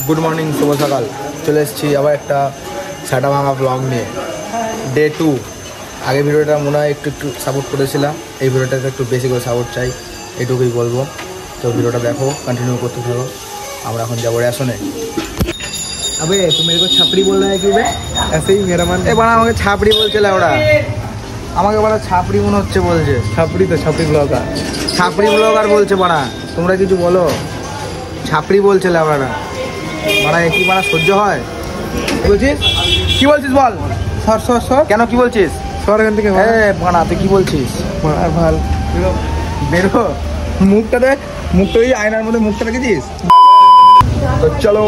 Good morning, শুভ সকাল। চলে এসেছি আবার একটা সাটা ভাঙা ব্লগ নিয়ে, ডে 2। আগে ভিডিওটা মনে হয় একটু সাপোর্ট করেছিলাম, এই ভিডিওটাতে একটু বেশি করে সাপোর্ট চাই, এটুকুই বলবো। তো ভিডিওটা দেখো, কন্টিনিউ করতে থাকো। আমরা এখন যাবো রেশনে। अबे तू मेरे को छपरी बोल रहा है कि बे? ऐसे ही मेरा मन बड़ा আমাকে ছাপড়ি বলছে ওরা, আমাকে বড় ছাপড়ি মনে হচ্ছে বলছে। ছাপড়ি তো ছাপড়ি ব্লগার বলছে বড়া। তোমরা কিছু বলো, ছাপড়ি বলছে ওরা। বড়া কি বড়া সহ্য হয়? বলছিস কি বলছিস বল? সর সর সর। কেন কি বলছিস? সর এখান থেকে। হ্যাঁ বড়া তুই কি বলছিস? বড়া ভাল বেরো, মুখটা দেখ, মুখটা ওই আয়নার মধ্যে মুখটা রেখেছিস। তো চলো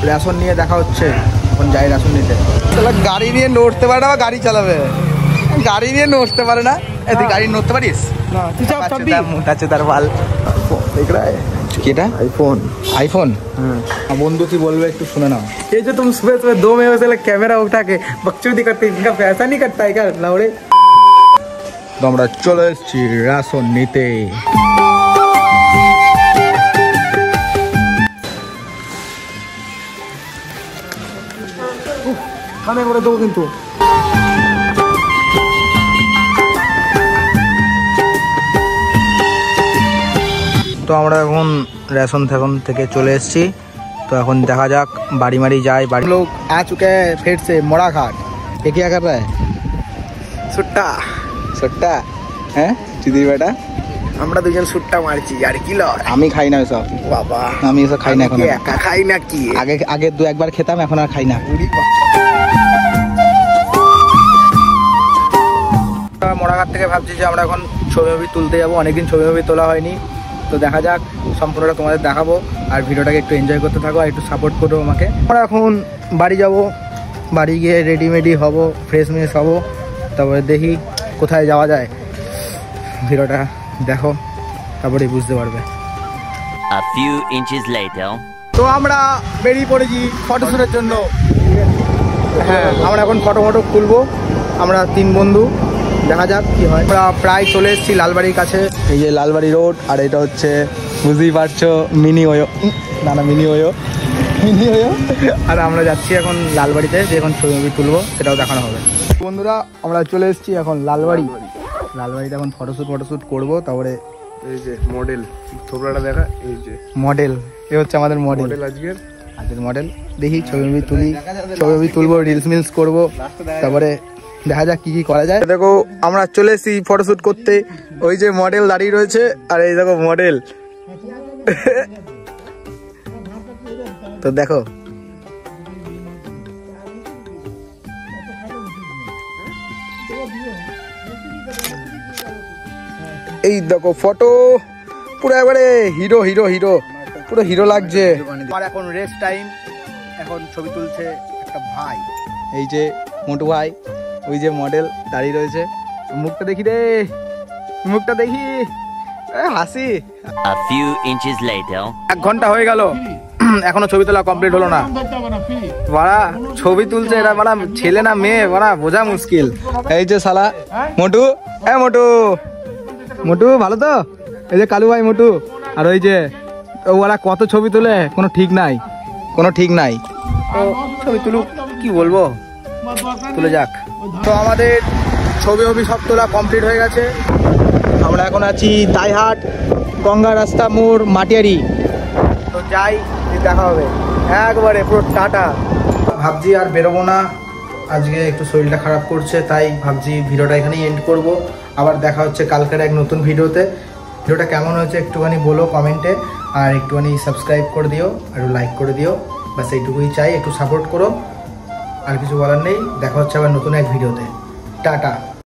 রেশন নিয়ে দেখা হচ্ছে, এখন যাই রেশন নিতে। তাহলে গাড়ি নিয়ে নড়তে পারে না, গাড়ি চালাবে। গাড়ি নিয়ে নড়তে পারে না, তুই গাড়ি নড়তে পারিস না? তার ভাল आईफोन। बंधु की बोल एकटू सुने ना, ये जो तुम सुबह सुबह 2 में से कैमरा उठा के बकचोदी करते, इनका पैसा नहीं कटता है क्या लाउड़े? तो আমরা চলে এসেছি রেশন নিতে। খানে করে দেবো কিন্তু। তো আমরা এখন রেশন থেকে चले एसছি। तो এখন দেখা যাক বাড়ি মারি যায়। बाड़ी लोग आ चुके हैं फिर से मोड़ा घाट। ये क्या कर रहा है? सुट्टा हैं चिदी बेटा, আমরা দুজন সুট্টা মারছি আর কি লয়। আমি খাই না এসব বাবা, আমি এসব খাই না এখন। একা খাই না কি? আগে 2 একবার খেতাম, এখন আর খাই না। মোড়াঘাট থেকে ভাবছি যে আমরা এখন ছবি তুলতে যাবো। অনেকদিন ছবি তোলা হয়নি, তো দেখা যাক, সম্পূর্ণটা তোমাদের দেখাবো। আর ভিডিওটাকে একটু এনজয় করতে থাকো, আর একটু সাপোর্ট করো আমাকে। আমরা এখন বাড়ি যাব, বাড়ি গিয়ে রেডিমেডি হব, ফ্রেশ হব, তারপরে দেখি কোথায় যাওয়া যায়। ভিডিওটা দেখো, তারপরে বুঝতে পারবে। A few inches later. তো আমরা বেরিয়ে পড়েছি ফটোশ্যুটের জন্য। হ্যাঁ, আমরা এখন ফটো খুলবো, আমরা 3 বন্ধু। দেখা যাক কি হয়। আমরা প্রায় চলে এসেছি লালবাড়ির কাছে। এই যে লালবাড়ি রোড, আর এটা হচ্ছে বুঝতেই পারছো মিনি ওয়ো। আর আমরা যাচ্ছি এখন লালবাড়িতে, যে এখন ছবি তুলবো সেটাও দেখানো হবে। বন্ধুরা আমরা চলে এসেছি এখন লালবাড়িতে এখন ফটোশ্যুট করবো। তারপরে এই যে মডেল থোবড়াটা দেখা, এই যে মডেল, এ হচ্ছে আমাদের মডেল। আজকের মডেল দেখি ছবি তুলবো, রিলস করবো, তারপরে দেখা যাক কি করা যায়। দেখো আমরা চলে এসেছি ফটোশ্যুট করতে। ওই যে মডেল দাঁড়িয়ে রয়েছে, আর এই দেখো মডেল। তো দেখো এই দেখো ফটো, পুরো একবারে হিরো পুরো হিরো লাগছে। আর এখন রেস্ট টাইম, এখন ছবি তুলছে একটা ভাই, এই যে মোটু ভাই। ওই যে মডেল দাঁড়িয়ে রয়েছে, মুখটা দেখি, হাসি। A few inches later. 1 ঘন্টা হয়ে গেল, এখনো ছবি তোলা কমপ্লিট হলো না। বাড়া ছবি তুলছে এরা, বাড়া ছেলে না মেয়ে বাড়া বোঝা মুশকিল। এই যে শালা মোটু, মোটু ভালো তো? এই যে কালু ভাই মোটু, আর ওই যে ওরা কত ছবি তুলে, কোনো ঠিক নাই। তো ছবি তুলুক, কি বলবো, তুলে যাক। তো আমাদের ছবি সব তোলা কমপ্লিট হয়ে গেছে। আমরা এখন আছি দাইহাট, গঙ্গা রাস্তা মোড়, মাটিয়ারি। তো যাই, দেখা হবে একবারে পুরো টাটা। ভাবছি আর বেরোবো না, আজকে একটু শরীরটা খারাপ করছে, তাই ভাবছি ভিডিওটা এখানেই এন্ড করব। আবার দেখা হচ্ছে কালকের এক নতুন ভিডিওতে। ভিডিওটা কেমন হয়েছে একটুখানি বলো কমেন্টে, আর একটুখানি সাবস্ক্রাইব করে দিও, আর লাইক করে দিও। বাস এইটুকুই চাই, একটু সাপোর্ট করো, আর কিছু বলার নেই। দেখা হচ্ছে আবার নতুন এক ভিডিওতে। টাটা।